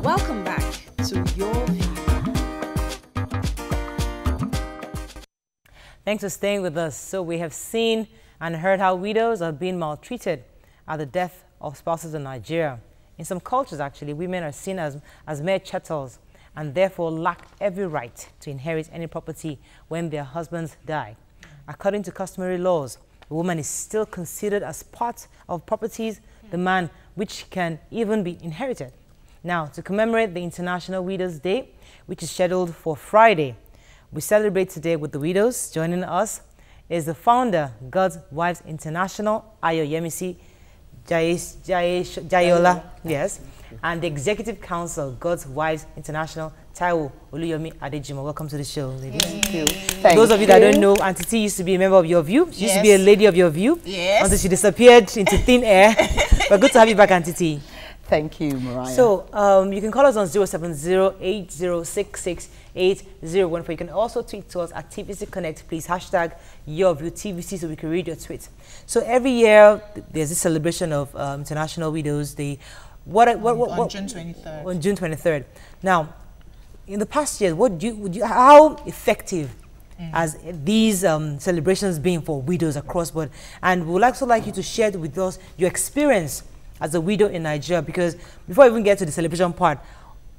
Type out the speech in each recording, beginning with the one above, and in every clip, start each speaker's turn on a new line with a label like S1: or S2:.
S1: Welcome back to Your View.
S2: Thanks for staying with us. So we have seen and heard how widows are being maltreated at the death of spouses in Nigeria. In some cultures, actually, women are seen as mere chattels and therefore lack every right to inherit any property when their husbands die. According to customary laws, the woman is still considered as part of properties, the man, which can even be inherited. Now, to commemorate the International Widows' Day, which is scheduled for Friday, we celebrate today with the widows. Joining us is the founder, God's Wives International, Ayoyemisi Jayola, yes, and the Executive Council, God's Wives International, Taiwo Oluyomi Adejimo. Welcome to the show, ladies.
S3: Thank you.
S2: For those of you that don't know, Auntie T used to be a member of Your View. She used to be a lady of Your View until she disappeared into thin air. But good to have you back, Auntie T.
S3: Thank you, Mariah.
S2: So you can call us on 070-8066-8014. You can also tweet to us at TVC Connect. Please hashtag YourView TVC so we can read your tweets. So every year there's this celebration of International Widows Day. On
S1: June 23rd.
S2: On June 23rd. Now, in the past years, how effective has these celebrations been for widows across board? And we would also like you to share with us your experience as a widow in Nigeria, because before I even get to the celebration part,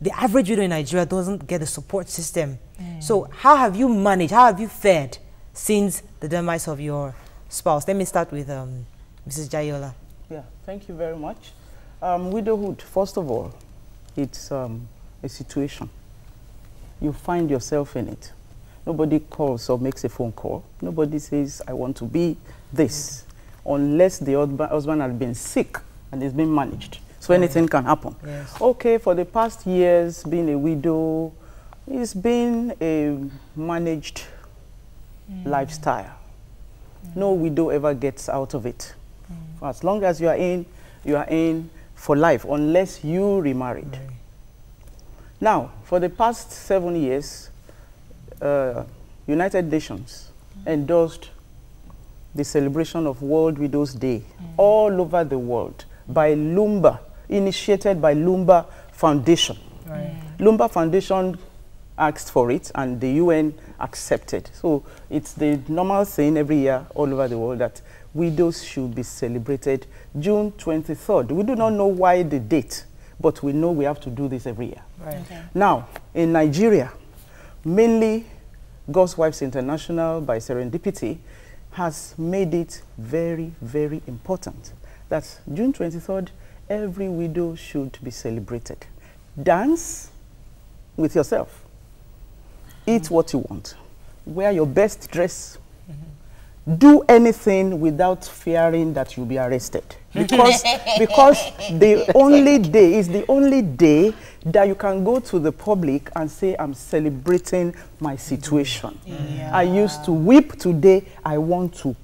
S2: the average widow in Nigeria doesn't get a support system. So how have you managed, how have you fared since the demise of your spouse? Let me start with Mrs. Jayola.
S3: Yeah, thank you very much. Widowhood, first of all, it's a situation. You find yourself in it. Nobody calls or makes a phone call. Nobody says, I want to be this, unless the husband has been sick and it's been managed. So anything can happen. Yes. Okay, for the past years, being a widow, it's been a managed lifestyle. No widow ever gets out of it. As long as you are in for life, unless you remarried. Now, for the past 7 years, United Nations endorsed the celebration of World Widows Day all over the world by Lumba, initiated by Lumba Foundation. Lumba Foundation asked for it and the UN accepted. So it's the normal thing every year all over the world that widows should be celebrated June 23rd. We do not know why the date, but we know we have to do this every year. Now, in Nigeria, mainly God's Wives International by Serendipity has made it very, very important that June 23rd, every widow should be celebrated. Dance with yourself. Eat what you want. Wear your best dress. Do anything without fearing that you'll be arrested. Because the only day is the only day that you can go to the public and say, I'm celebrating my situation. I used to weep, today I want to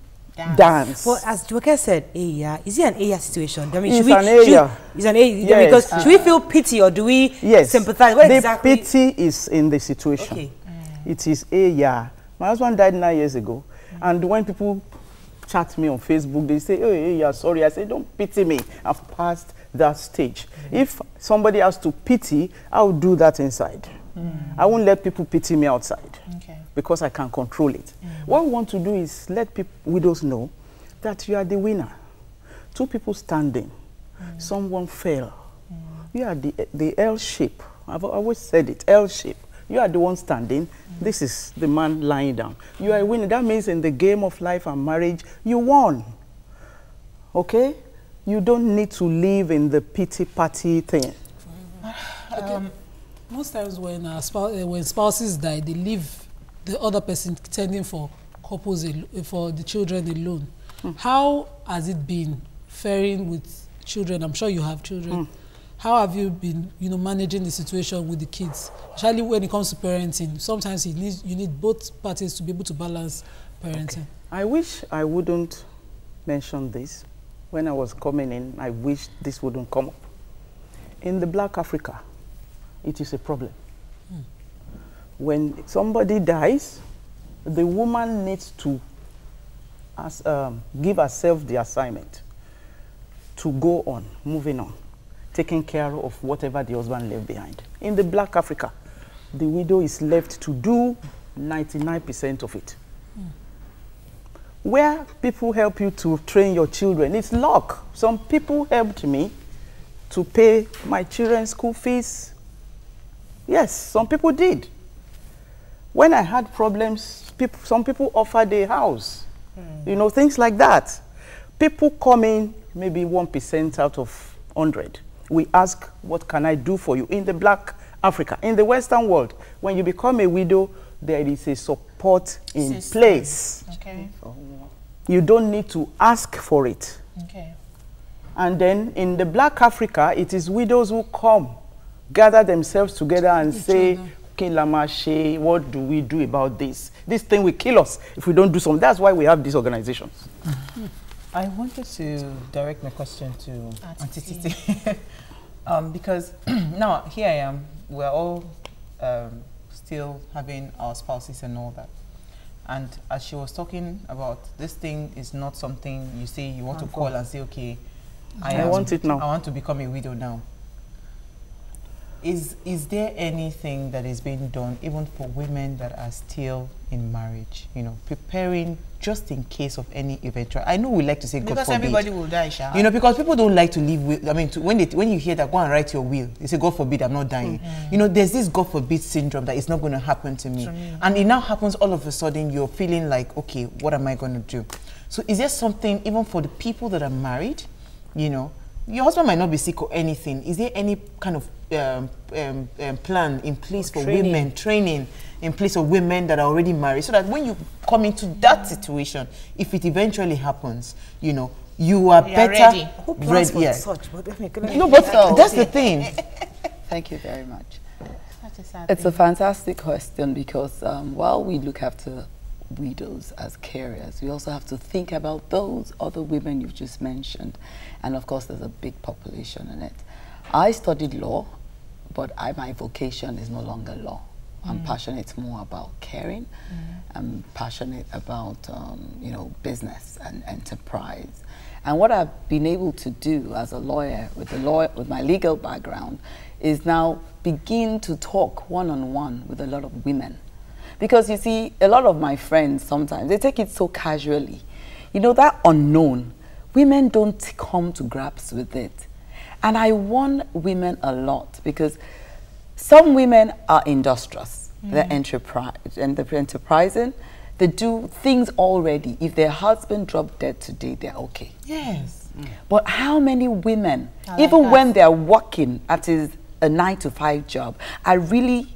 S3: dance.
S2: Well, as Joker said, is it an Aya situation? I mean,
S3: it's an Aya.
S2: It's an Aya. Yes. Because should we feel pity or do we sympathize? What exactly?
S3: The pity is in the situation.
S2: Okay.
S3: It is Aya. My husband died 9 years ago. And when people chat me on Facebook, they say, oh, yeah, sorry. I say, don't pity me. I've passed that stage. If somebody has to pity, I'll do that inside. I won't let people pity me outside because I can control it. What we want to do is let widows know that you are the winner. Two people standing, someone fell. You are the L shape. I've always said it, L shape. You are the one standing. This is the man lying down. You are a winner. That means in the game of life and marriage, you won. Okay? You don't need to live in the pity party thing.
S4: Most times when spouses die, they leave the other person tending for couples, for the children alone. How has it been faring with children? I'm sure you have children. How have you been, managing the situation with the kids, especially when it comes to parenting? Sometimes you need both parties to be able to balance parenting.
S3: I wish I wouldn't mention this. When I was coming in, I wish this wouldn't come up. In the Black Africa, it is a problem. When somebody dies, the woman needs to give herself the assignment to go on, moving on, taking care of whatever the husband left behind. In the black Africa, the widow is left to do 99% of it. Where people help you to train your children, it's luck. Some people helped me to pay my children's school fees. Yes, some people did. When I had problems, some people offered a house. You know, things like that. People come in, maybe 1% out of 100. We ask, what can I do for you? In the black Africa, in the Western world, when you become a widow, there is a support in place.
S1: Okay.
S3: You don't need to ask for it.
S1: Okay.
S3: And then in the black Africa, it is widows who come, gather themselves together and say, okay, Lamashe, what do we do about this? This thing will kill us if we don't do something. That's why we have these organizations.
S1: I wanted to direct my question to Auntie Titi. Because now here I am, we're all still having our spouses and all that. And as she was talking about, this thing is not something you say you want to call and say, okay,
S3: I want it now.
S1: I want to become a widow now. Is there anything that is being done even for women that are still in marriage, you know, preparing just in case of any eventual? I know we like to say God forbid.
S2: Because everybody will die, Sha.
S1: You know, because people don't like to live with, I mean, when you hear that, go and write your will, they say, God forbid, I'm not dying. You know, there's this God forbid syndrome that it's not going to happen to me. And it now happens all of a sudden, you're feeling like, okay, what am I going to do? So is there something, even for the people that are married, you know, your husband might not be sick or anything. Is there any kind of plan in place for women, training in place of women that are already married, so that when you come into that situation, if it eventually happens, you know, you are better
S2: ready.
S1: Such, but no, but that's the thing.
S5: Thank you very much. It's a fantastic question because while we look after widows as carriers, we also have to think about those other women you've just mentioned. And of course, there's a big population in it. I studied law, but my vocation is no longer law. I'm passionate more about caring. I'm passionate about, you know, business and enterprise. And what I've been able to do as a lawyer, with my legal background, is now begin to talk one-on-one with a lot of women. Because you see, a lot of my friends sometimes, they take it so casually. You know, that unknown, women don't come to grips with it. And I warn women a lot because some women are industrious. They're enterprising. They do things already. If their husband dropped dead today, they're okay.
S1: Yes.
S5: But how many women, even when they're working at a 9-to-5 job, are really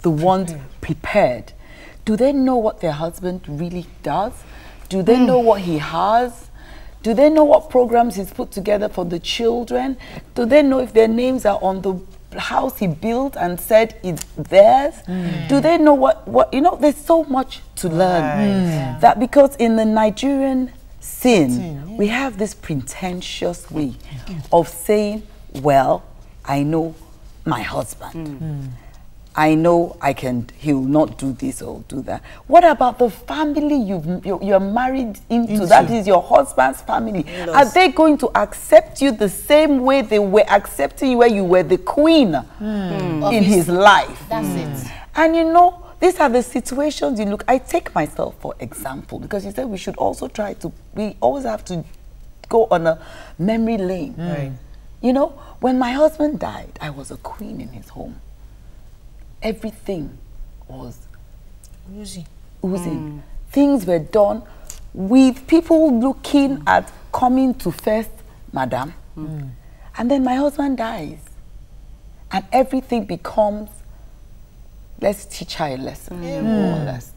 S5: the ones prepared? Do they know what their husband really does? Do they know what he has? Do they know what programs he's put together for the children? Do they know if their names are on the house he built and said it's theirs? Do they know what you know, there's so much to learn. That because in the Nigerian scene, we have this pretentious way of saying, well, I know my husband. I know he'll not do this or do that. What about the family you're married into? That is your husband's family. Are they going to accept you the same way they were accepting you when you were the queen in his life?
S2: That's it.
S5: And you know, these are the situations you look. I take myself for example because you said we should also we always have to go on a memory lane.
S1: Right.
S5: You know, when my husband died, I was a queen in his home. Everything was oozing. Things were done with people looking at coming to first, madam. And then my husband dies. And everything becomes, let's teach her a lesson, more or less.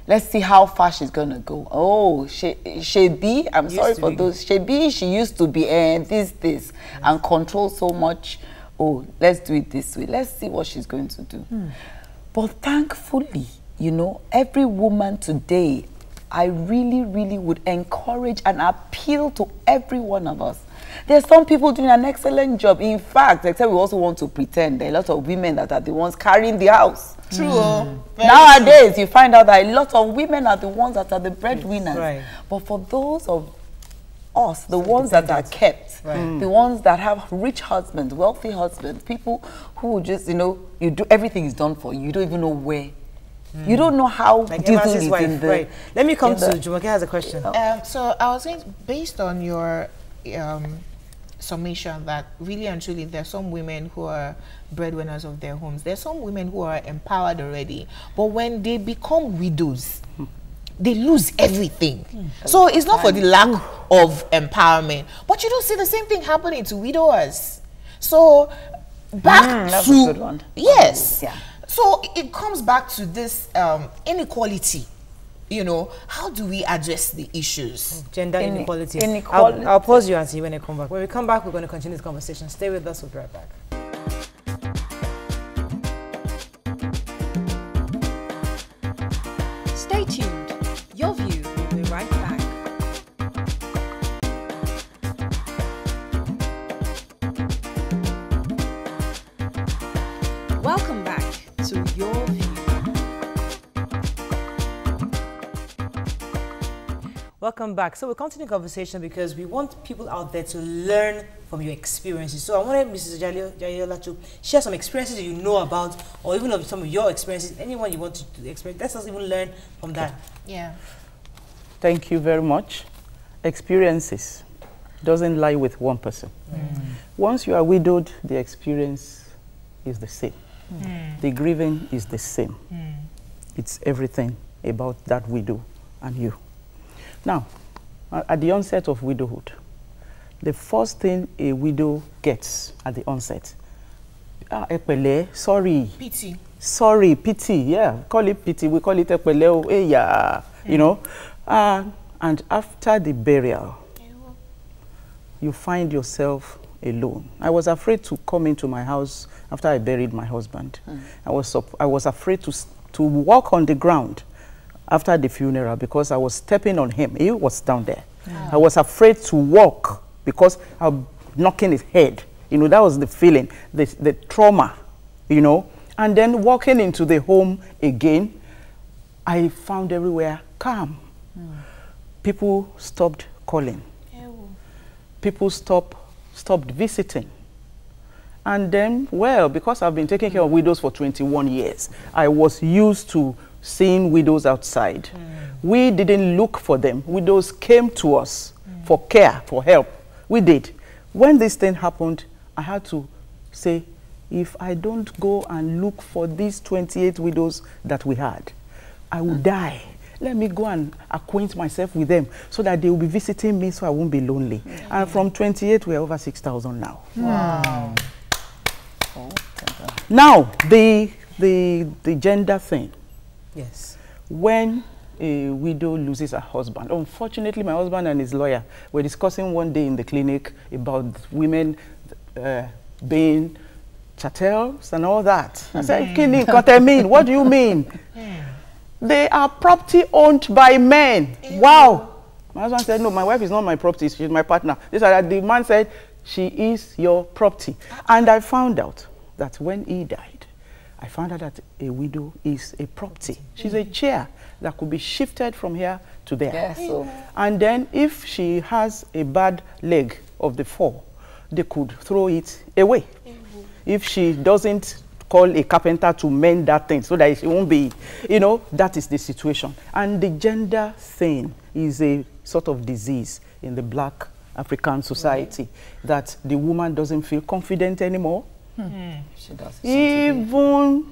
S5: Let's see how far she's going to go. Oh, Shebi, I'm sorry for those. Shebi, she used to be this, and control so much. Oh, let's do it this way. Let's see what she's going to do. But thankfully, you know, every woman today, I really, really would encourage and appeal to every one of us. There's some people doing an excellent job. In fact, except we also want to pretend, there are a lot of women that are the ones carrying the house.
S2: True.
S5: Nowadays, you find out that a lot of women are the ones that are the breadwinners. But for those of us, the ones that are kept, the ones that have rich husbands, wealthy husbands, people who just, you know, you do everything is done for you. You don't even know where. You don't know how
S2: like
S5: diesel
S2: Emma's
S5: is
S2: wife,
S5: in the...
S2: right. Let me come to Jumoke has a question.
S6: So I was saying, based on your summation, that really and truly there are some women who are breadwinners of their homes. There are some women who are empowered already, but when they become widows, they lose everything. So it's not for the lack of empowerment, but you don't see the same thing happening to widowers. So back
S5: that's
S6: to
S5: a good one.
S6: Yes.
S5: Yeah.
S6: So it comes back to this inequality. You know, how do we address the issues?
S2: Gender inequality. I'll pause you and see when I come back. When we come back, we're going to continue this conversation. Stay with us. We'll be right back.
S7: Stay tuned. Your View will be right back. Welcome back to Your View.
S2: Welcome back. So we'll continue the conversation because we want people out there to learn from your experiences. So I wanted Mrs. Jayola to share some experiences that you know about, or even of some of your experiences, anyone you want to experience. Let us even learn from that.
S6: Yeah.
S3: Thank you very much. Experiences doesn't lie with one person. Once you are widowed, the experience is the same. The grieving is the same. It's everything about that widow and you. Now, at the onset of widowhood, the first thing a widow gets at the onset, epele, sorry.
S6: Pity.
S3: Sorry, pity, yeah. Call it pity, we call it epele, yeah, you know. And after the burial, you find yourself alone. I was afraid to come into my house after I buried my husband. I was afraid to walk on the ground after the funeral because I was stepping on him. He was down there. I was afraid to walk because I'm knocking his head. You know, that was the feeling, the trauma, you know. And then walking into the home again, I found everywhere calm. People stopped calling. People stopped visiting. And then, well, because I've been taking care of widows for 21 years, I was used to seeing widows outside. We didn't look for them. Widows came to us for care, for help. We did. When this thing happened, I had to say, if I don't go and look for these 28 widows that we had, I will die. Let me go and acquaint myself with them so that they will be visiting me so I won't be lonely. And from 28, we're over 6,000 now.
S6: Wow.
S3: Now, the gender thing.
S2: Yes.
S3: When a widow loses her husband, unfortunately, my husband and his lawyer were discussing one day in the clinic about women being chattels and all that. I said, what do you mean? They are property owned by men. Wow. My husband said, no, my wife is not my property. She's my partner. The man said, she is your property. And I found out that when he died, I found out that a widow is a property. She's a chair that could be shifted from here to there.
S5: Yes, so.
S3: And then if she has a bad leg of the four, they could throw it away. If she doesn't call a carpenter to mend that thing so that she won't be, you know, that is the situation. And the gender thing is a sort of disease in the Black African society, that the woman doesn't feel confident anymore.
S5: She does.
S3: Even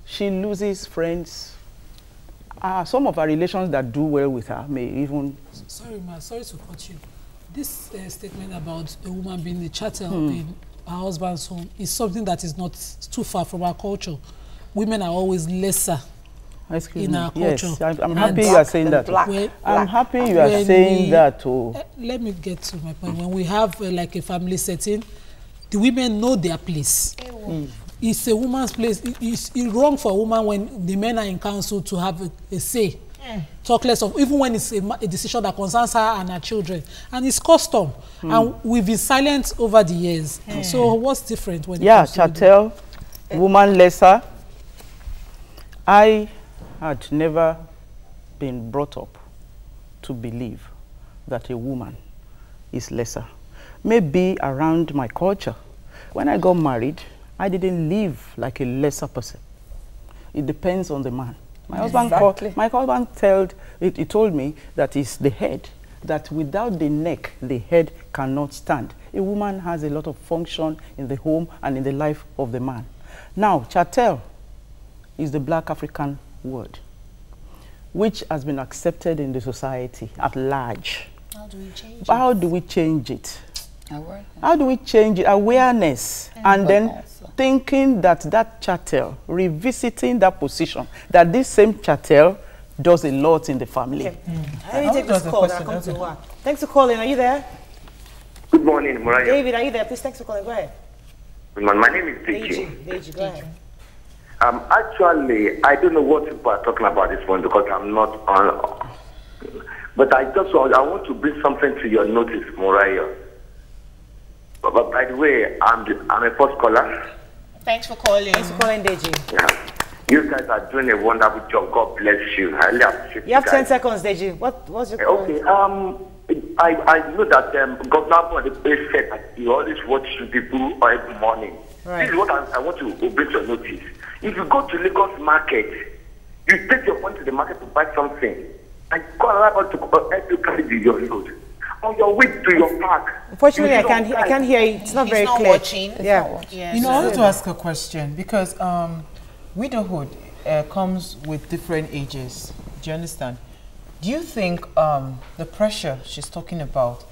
S3: she loses friends. Some of our relations that do well with her may even...
S4: Sorry, ma, sorry to cut you. This statement about a woman being a chattel in her husband's home is something that is not too far from our culture. Women are always lesser in our culture.
S3: Yes, I'm happy you are saying that. I'm happy you are saying that too.
S4: Let me get to my point. When we have like a family setting, the women know their place. It's a woman's place. It's wrong for a woman when the men are in council to have a say. Talk less of, even when it's a decision that concerns her and her children. And it's custom. And we've been silent over the years. So what's different when it comes to
S3: chattel, woman lesser. I had never been brought up to believe that a woman is lesser. Maybe around my culture, when I got married, I didn't live like a lesser person. It depends on the man. My husband told me that it's the head, that without the neck, the head cannot stand. A woman has a lot of function in the home and in the life of the man. Now, chattel is the black African word, which has been accepted in the society at large.
S6: How do we change it?
S3: How do we change it?
S5: Awareness.
S3: How do we change it? Awareness. And then
S5: also
S3: thinking that chattel, revisiting that position, that this same chattel does a lot in the family.
S2: Okay. Let me take this call. Come to work. Thanks for calling. Are you there?
S8: Good morning, Mariah.
S2: David, are you there? Please, thanks for calling. Go ahead.
S8: Good morning. My name is Deji.
S2: Deji, go ahead.
S8: Actually, I don't know what people are talking about this one because I'm not on. But I want to bring something to your notice, Mariah. But by the way, I'm a first caller.
S6: Thanks for calling.
S2: Thanks for calling, Deji.
S8: Yeah. You guys are doing a wonderful job. God bless you. I really appreciate
S2: You have 10
S8: guys.
S2: seconds, Deji. What's your
S8: Okay. I know that Governor Bode said that he always watches people every morning.
S2: Right.
S8: This is what I want to bring to your notice. If you go to Lagos market, you take your phone to the market to buy something, and call around to help you carry your load. On your way to your park.
S2: Unfortunately, I can't hear you. It's not very
S6: not
S2: clear.
S6: Watching.
S2: Yeah.
S6: Yeah.
S1: You know, I want to ask a question because widowhood comes with different ages. Do you understand? Do you think the pressure she's talking about,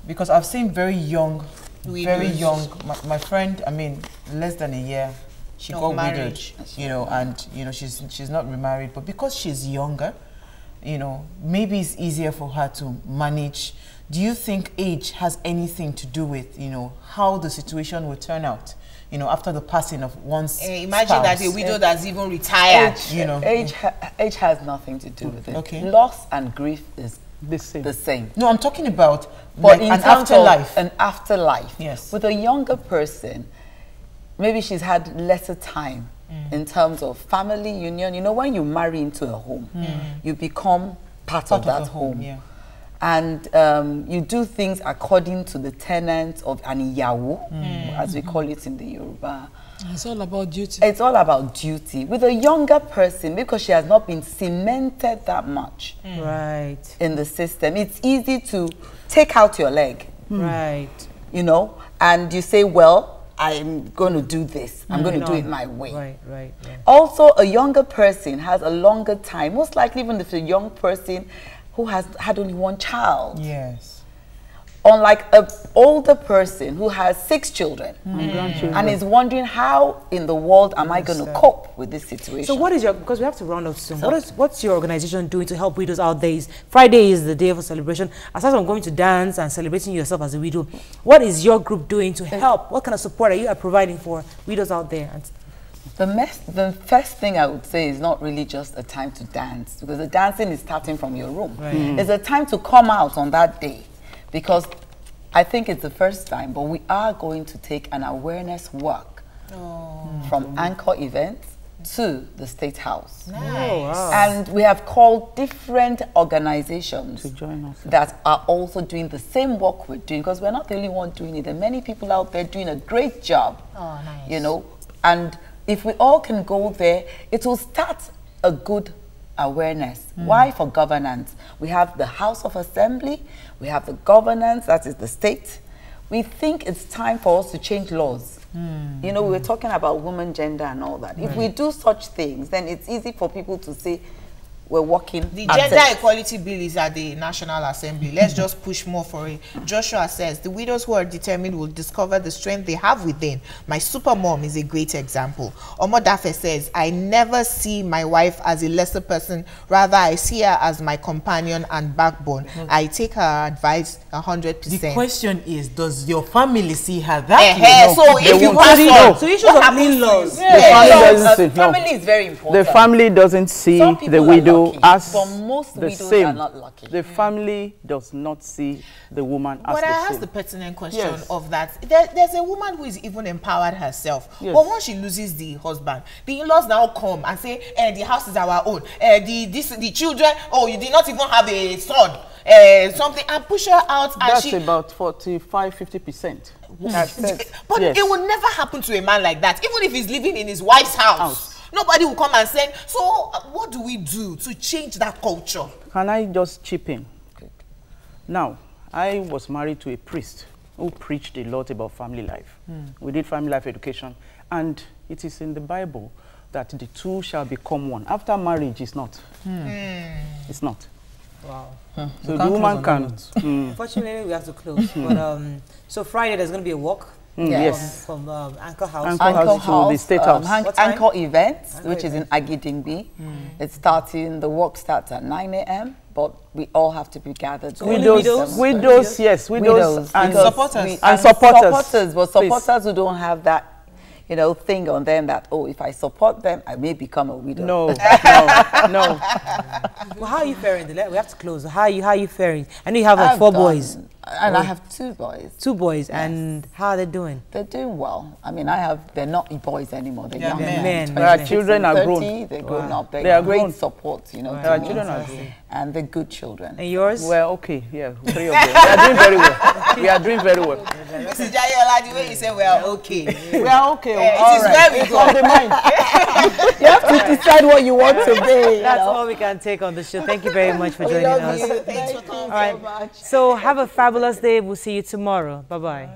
S1: because I've seen very young, my friend, I mean, less than a year, she got widowed, you know, and, you know, she's not remarried, but because she's younger, you know, maybe it's easier for her to manage. Do you think age has anything to do with, you know, how the situation will turn out, you know, after the passing of one's
S6: imagine
S1: spouse?
S6: that a widow that's even retired.
S5: you know, age has nothing to do with it.
S1: Okay.
S5: Loss and grief is
S3: The same.
S5: the same.
S1: No, I'm talking about
S5: But
S1: like
S5: in
S1: an
S5: terms
S1: afterlife.
S5: of an afterlife,
S1: Yes.
S5: with a younger person, maybe she's had lesser time in terms of family union. You know, when you marry into a home, you become part of that
S1: the home,
S5: home.
S1: yeah.
S5: And you do things according to the tenets of an iyawo, as we call it in the Yoruba.
S4: It's all about duty.
S5: It's all about duty. With a younger person, because she has not been cemented that much
S2: Right.
S5: in the system, it's easy to take out your leg,
S2: Right.
S5: you know, and you say, well, I'm going to do this. I'm going to do it my way.
S2: Right.
S5: Also, a younger person has a longer time, most likely even if it's a young person who has had only one child.
S1: Yes.
S5: Unlike an older person who has 6 children and is wondering how in the world am I going to cope with this situation.
S2: So what is your, because we have to round off soon, what's your organization doing to help widows out there? Friday is the day of a celebration. Aside from going to dance and celebrating yourself as a widow, what is your group doing to help? What kind of support are you providing for widows out there?
S5: The first thing I would say is not really just a time to dance, because the dancing is starting from your room. It's a time to come out on that day, because I think it's the first time, but we are going to take an awareness walk from Anchor events to the State House.
S6: Nice.
S2: Oh, wow.
S5: And we have called different organizations
S3: To join us.
S5: that are also doing the same work we're doing, because we're not the only one doing it. There are many people out there doing a great job.
S6: Oh, nice.
S5: You know, and if we all can go there, it will start a good awareness. Why? For governance. We have the House of Assembly, we have the governance, that is the state. We think it's time for us to change laws. You know, we were talking about women, gender and all that. If we do such things, then it's easy for people to say, we're working.
S6: The gender equality bill is at the National Assembly. Let's just push more for it. Joshua says, the widows who are determined will discover the strength they have within. My super mom is a great example. Omodafe says, I never see my wife as a lesser person. Rather, I see her as my companion and backbone. I take her advice 100%.
S1: The question is, does your family see her that way?
S6: So if you pass on,
S2: So issues of in-laws.
S5: Family is very important.
S3: The family doesn't see
S5: Some people
S3: the
S5: are
S3: widow
S5: lucky,
S3: as
S5: but most
S3: the
S5: widows
S3: same.
S5: are not lucky.
S3: The family does not see the woman as
S6: but I
S3: the
S6: asked
S3: same.
S6: the pertinent question
S3: Yes.
S6: of that. There's a woman who is even empowered herself.
S3: Yes.
S6: But once she loses the husband, the in-laws now come and say, the house is our own. The children, oh, you did not even have a son. something and push her out.
S3: That's
S6: and
S3: about 45–50%.
S6: But
S3: Yes.
S6: it will never happen to a man like that, even if he's living in his wife's house. Nobody will come and say, so what do we do to change that culture?
S3: Can I just chip in? Now, I was married to a priest who preached a lot about family life. We did family life education, and it is in the Bible that the two shall become one. After marriage, it's not. It's not.
S2: Wow.
S3: So the woman can...
S2: Unfortunately, we have to close. But so Friday, there's going to be a walk.
S3: Yes.
S2: From Anchor House.
S3: Anchor House to the State House.
S5: Anchor events, which is in Agidingbi. It's starting, the work starts at 9 a.m., but we all have to be gathered.
S2: So
S3: widows, yes, widows and
S1: supporters.
S3: And supporters.
S5: But supporters who don't have that, you know, thing on them that, oh, if I support them, I may become a widow.
S3: No.
S2: Well, how are you faring? We have to close. How are you faring? I know you have like 4 boys.
S5: And I have 2 boys.
S2: 2 boys, and how are they doing?
S5: They're doing well. I mean, they're not boys anymore. They're young
S2: men.
S3: Their children are grown.
S5: They're grown up.
S3: They are
S5: great
S3: grown.
S5: support, you know.
S3: Their children are grown.
S5: And they're good children.
S2: And yours?
S3: Well, okay, yeah, 3 of them. We are doing very well. We are doing very well.
S6: Mrs. Jayola, the way you say we are okay.
S3: We are okay.
S6: It is where we go.
S3: On the mind.
S5: You have to decide what you want to be.
S2: That's all we can take on the show. Thank you very much for joining us.
S6: Thanks for coming.
S2: All right. So have a fabulous day. We'll see you tomorrow. Bye-bye.